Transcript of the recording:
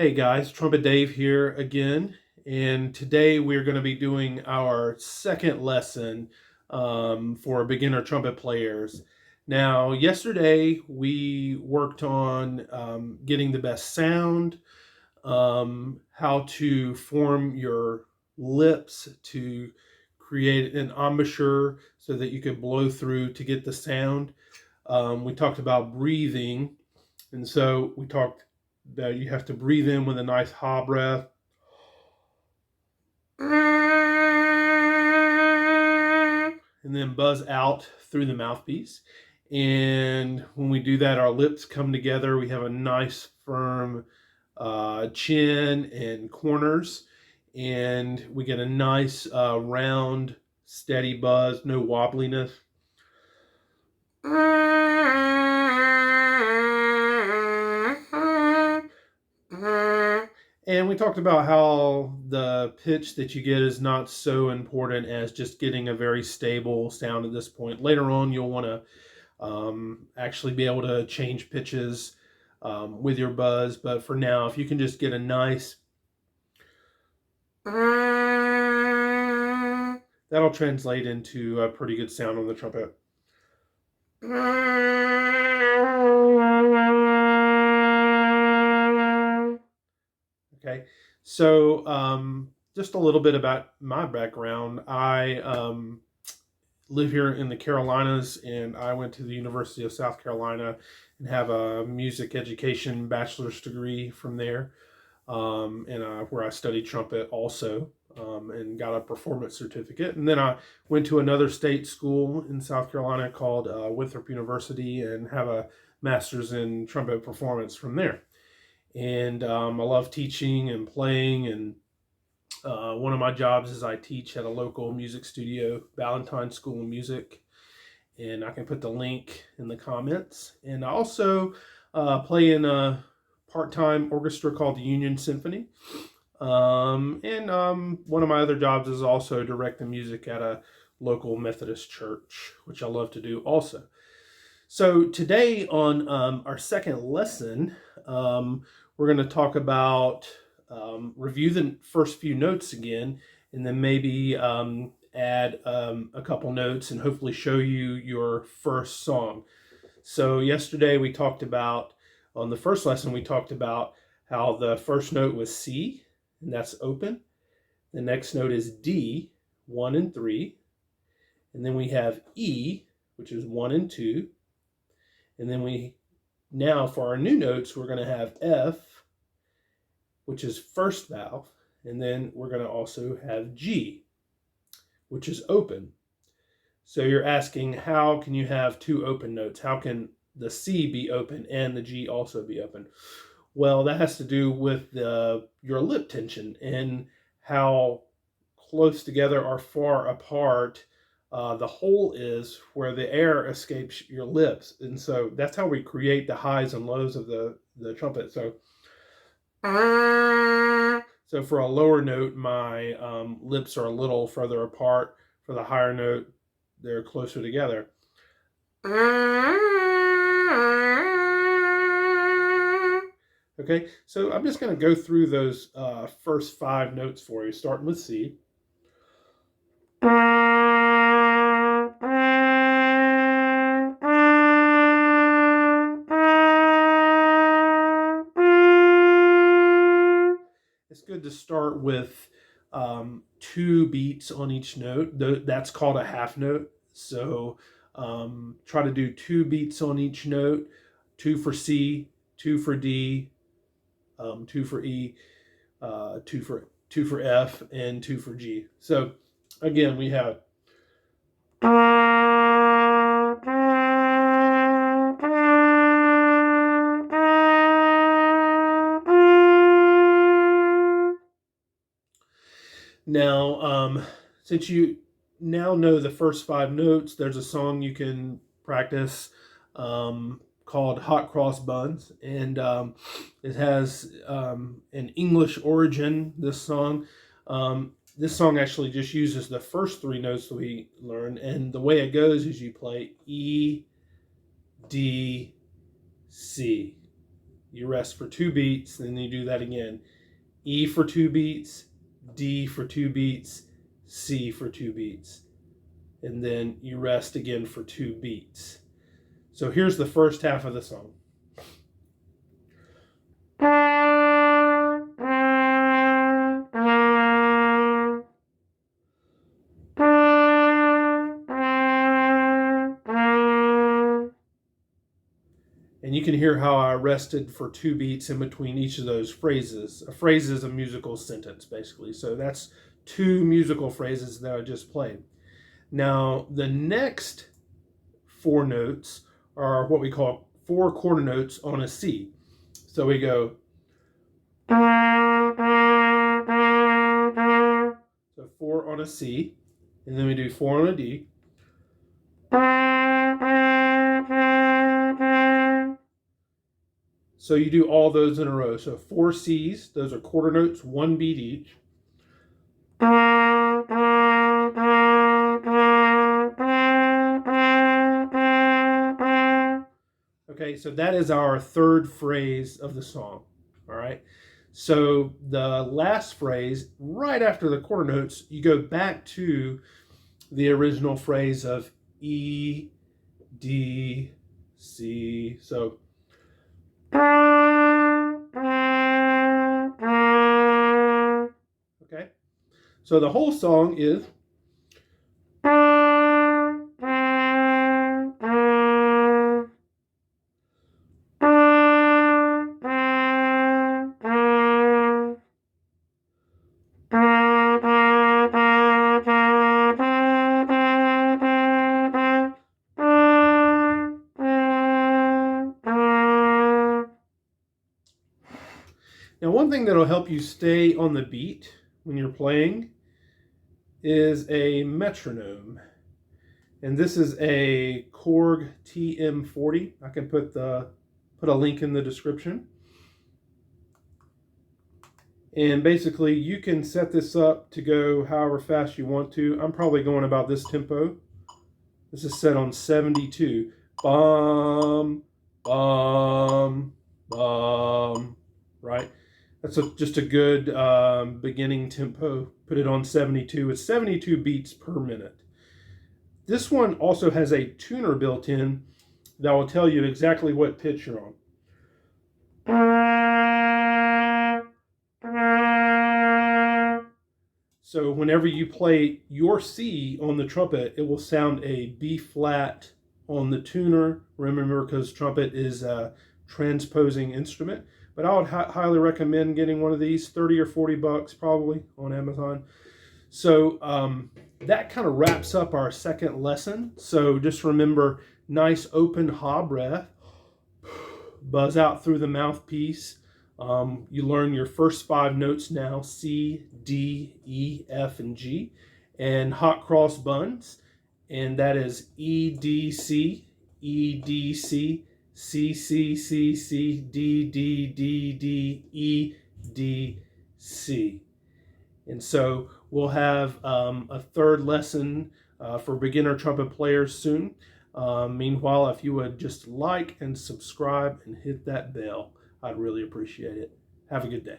Hey guys, Trumpet Dave here again, and today we're going to be doing our second lesson for beginner trumpet players. Now, yesterday we worked on getting the best sound, how to form your lips to create an embouchure so that you can blow through to get the sound. We talked about breathing, and so we talked that you have to breathe in with a nice ha breath. And then buzz out through the mouthpiece. And when we do that, our lips come together. We have a nice firm chin and corners. And we get a nice round, steady buzz, no wobbliness. And we talked about how the pitch that you get is not so important as just getting a very stable sound at this point. Later on, you'll want to actually be able to change pitches with your buzz. But for now, if you can just get a nice, that'll translate into a pretty good sound on the trumpet. Okay, so just a little bit about my background. I live here in the Carolinas, and I went to the University of South Carolina and have a music education bachelor's degree from there, and where I studied trumpet also. And got a performance certificate. And then I went to another state school in South Carolina called Winthrop University and have a master's in trumpet performance from there. And I love teaching and playing. And one of my jobs is I teach at a local music studio, Valentine School of Music. And I can put the link in the comments. And I also play in a part-time orchestra called the Union Symphony. And one of my other jobs is also direct the music at a local Methodist church, which I love to do also. So today on our second lesson, we're going to talk about review the first few notes again, and then maybe add a couple notes and hopefully show you your first song. So yesterday we talked about, on the first lesson, we talked about how the first note was C, and that's open. The next note is D, 1 and 3. And then we have E, which is 1 and 2. And then now for our new notes, we're going to have F, which is first valve. And then we're going to also have G, which is open. So you're asking, how can you have two open notes? How can the C be open and the G also be open? Well, that has to do with your lip tension and how close together or far apart the hole is where the air escapes your lips. And so that's how we create the highs and lows of the trumpet. So for a lower note, my lips are a little further apart. For the higher note, they're closer together. Okay, so I'm just going to go through those first 5 notes for you, starting with C. It's good to start with 2 beats on each note. That's called a half note. So try to do 2 beats on each note, 2 for C, 2 for D, 2 for E, 2 for F, and 2 for G. So again, we have now, since you now know the first 5 notes, there's a song you can practice called Hot Cross Buns. And it has an English origin, this song. This song actually just uses the first 3 notes that we learned. And the way it goes is you play E, D, C. you rest for 2 beats, then you do that again. E for 2 beats, D for 2 beats, C for 2 beats. And then you rest again for 2 beats. So here's the first half of the song. And you can hear how I rested for 2 beats in between each of those phrases. A phrase is a musical sentence, basically. So that's 2 musical phrases that I just played. Now, the next 4 notes are what we call 4 quarter notes on a C. So we go. So 4 on a C, and then we do 4 on a D. So you do all those in a row. So 4 C's, those are quarter notes, 1 beat each. Okay, so that is our third phrase of the song. All right. So the last phrase, right after the quarter notes, you go back to the original phrase of E, D, C. So okay. So the whole song is now, one thing that'll help you stay on the beat when you're playing is a metronome. And this is a Korg TM40. I can put a link in the description. And basically, you can set this up to go however fast you want to. I'm probably going about this tempo. This is set on 72. Bum, bum, bum, right? That's just a good beginning tempo. Put it on 72. It's 72 beats per minute. This one also has a tuner built in that will tell you exactly what pitch you're on. So whenever you play your C on the trumpet, it will sound a B flat on the tuner. Remember, because trumpet is a transposing instrument. But I would highly recommend getting one of these, 30 or 40 bucks probably on Amazon. So that kind of wraps up our second lesson. So just remember, nice open ha breath, buzz out through the mouthpiece. You learn your first 5 notes now, C, D, E, F, and G, and hot cross buns, and that is E, D, C, E, D, C, C, C, C, C, D, D, D, D, E, D, C. And so we'll have a third lesson for beginner trumpet players soon. Meanwhile, if you would just like and subscribe and hit that bell, I'd really appreciate it. Have a good day.